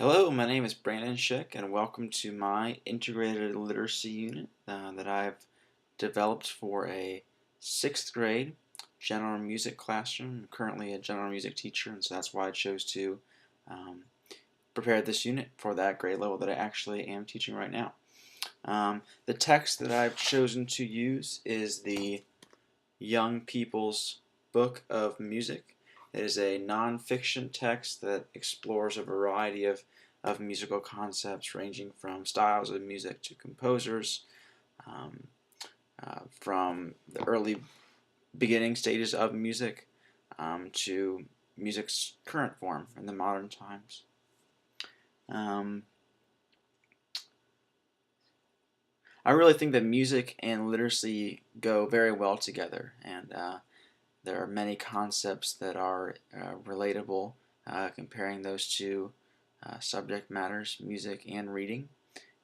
Hello, my name is Brandon Schick, and welcome to my integrated literacy unit that I've developed for a 6th grade general music classroom. I'm currently a general music teacher, and so that's why I chose to um, prepare this unit for that grade level that I actually am teaching right now. The text that I've chosen to use is the Young People's Book of Music. It is a nonfiction text that explores a variety of musical concepts ranging from styles of music to composers, um, from the early beginning stages of music to music's current form in the modern times. Um, I really think that music and literacy go very well together, and there are many concepts that are relatable, comparing those two subject matters, music and reading.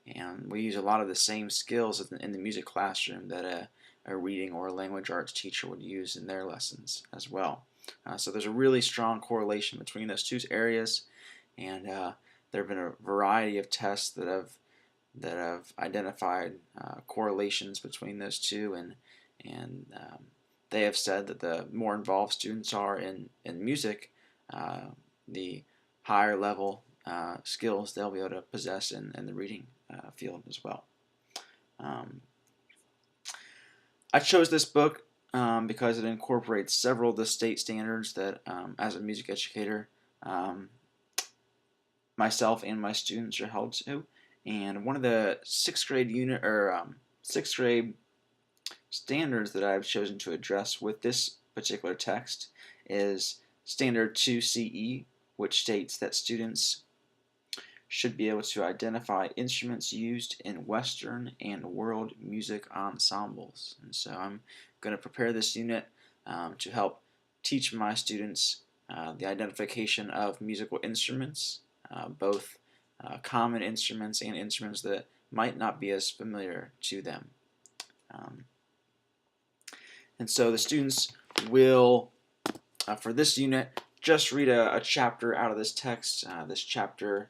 And we use a lot of the same skills in the music classroom that a reading or a language arts teacher would use in their lessons as well. So there's a really strong correlation between those two areas, and there have been a variety of tests that have identified correlations between those two, and they have said that the more involved students are in music, the higher level skills they'll be able to possess in the reading field as well. I chose this book because it incorporates several of the state standards that, as a music educator, um, myself and my students are held to. And one of the 6th grade standards that I've chosen to address with this particular text is Standard 2CE, which states that students should be able to identify instruments used in Western and world music ensembles. And so I'm going to prepare this unit to help teach my students the identification of musical instruments, both common instruments and instruments that might not be as familiar to them. And so the students will, for this unit, just read a chapter out of this text. This chapter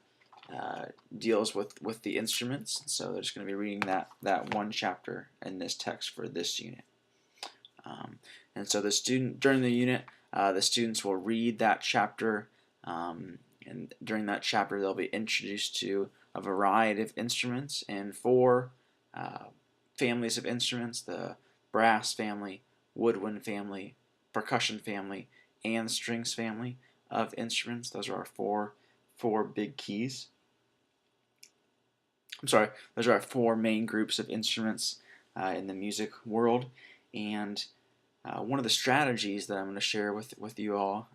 deals with the instruments, so they're just going to be reading that one chapter in this text for this unit. And so during the unit, the students will read that chapter, and during that chapter they'll be introduced to a variety of instruments and 4 families of instruments: the brass family, woodwind family, percussion family, and strings family of instruments. Those are our four big keys. I'm sorry, those are our 4 main groups of instruments in the music world. And one of the strategies that I'm going to share with you all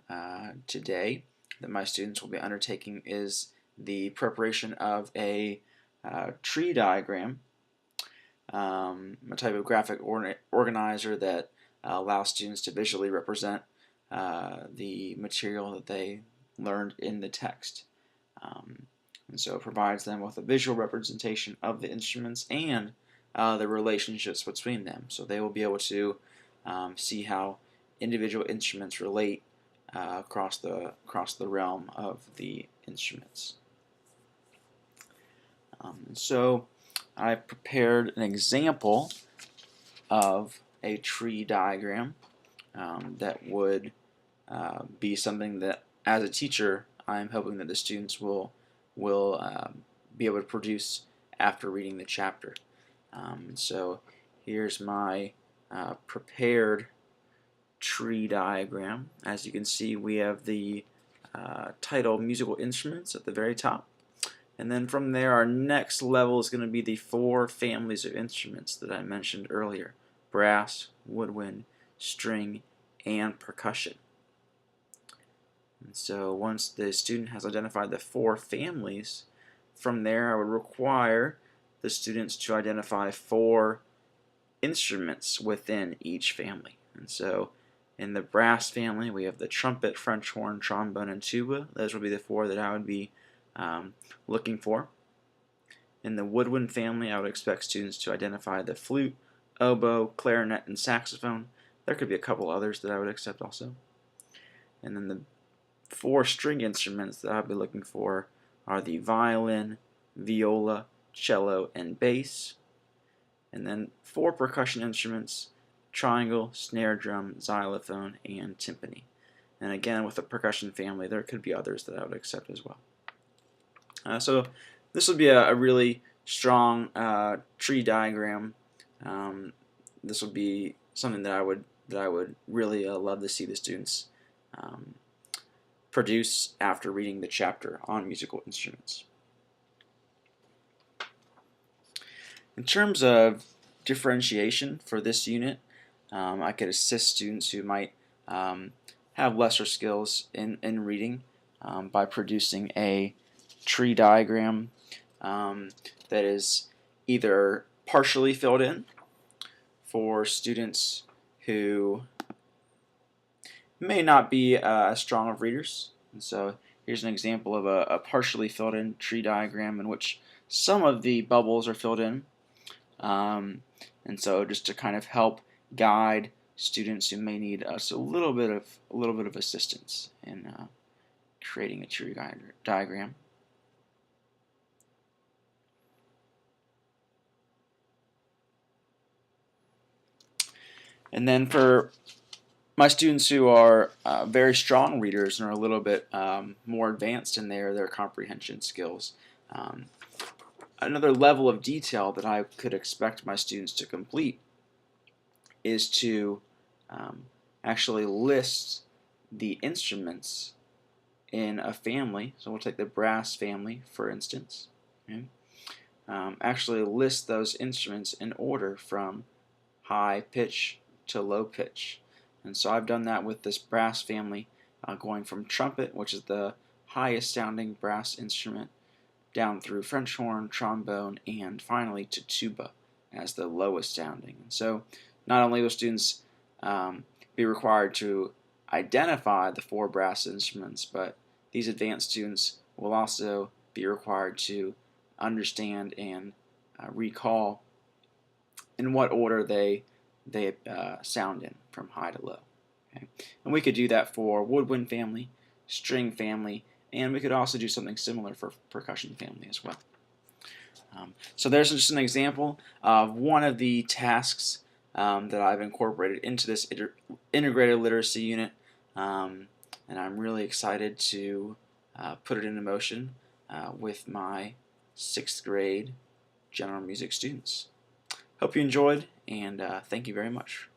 today that my students will be undertaking is the preparation of a tree diagram, a type of graphic organizer that allows students to visually represent the material that they learned in the text. And so it provides them with a visual representation of the instruments and the relationships between them. So they will be able to see how individual instruments relate across the realm of the instruments. So I prepared an example of a tree diagram that would be something that, as a teacher, I'm hoping that the students will be able to produce after reading the chapter. So here's my prepared tree diagram. As you can see, we have the title musical instruments at the very top, and then from there our next level is going to be the 4 families of instruments that I mentioned earlier: brass, woodwind, string, and percussion. And so once the student has identified the 4 families, from there I would require the students to identify 4 instruments within each family. And so in the brass family, we have the trumpet, French horn, trombone, and tuba. Those would be the 4 that I would be looking for. In the woodwind family, I would expect students to identify the flute, oboe, clarinet, and saxophone. There could be a couple others that I would accept also. And then the 4 string instruments that I'll be looking for are the violin, viola, cello, and bass. And then 4 percussion instruments: triangle, snare drum, xylophone, and timpani. And again, with the percussion family, there could be others that I would accept as well. So this would be a really strong tree diagram. This would be something that I would really love to see the students produce after reading the chapter on musical instruments. In terms of differentiation for this unit, I could assist students who might have lesser skills in reading by producing a tree diagram that is either partially filled in for students who may not be as strong of readers. And so here's an example of a partially filled in tree diagram in which some of the bubbles are filled in. And so just to kind of help guide students who may need us a little bit of assistance in creating a tree diagram. And then for my students who are very strong readers and are a little bit more advanced in their comprehension skills, another level of detail that I could expect my students to complete is to actually list the instruments in a family. So we'll take the brass family, for instance. Okay? Actually list those instruments in order from high pitch to low pitch. And so I've done that with this brass family, going from trumpet, which is the highest sounding brass instrument, down through French horn, trombone, and finally to tuba as the lowest sounding. And so not only will students be required to identify the 4 brass instruments, but these advanced students will also be required to understand and recall in what order they sound in from high to low. Okay? And we could do that for woodwind family, string family, and we could also do something similar for percussion family as well. So there's just an example of one of the tasks that I've incorporated into this integrated literacy unit, and I'm really excited to put it into motion with my 6th grade general music students. Hope you enjoyed, and thank you very much.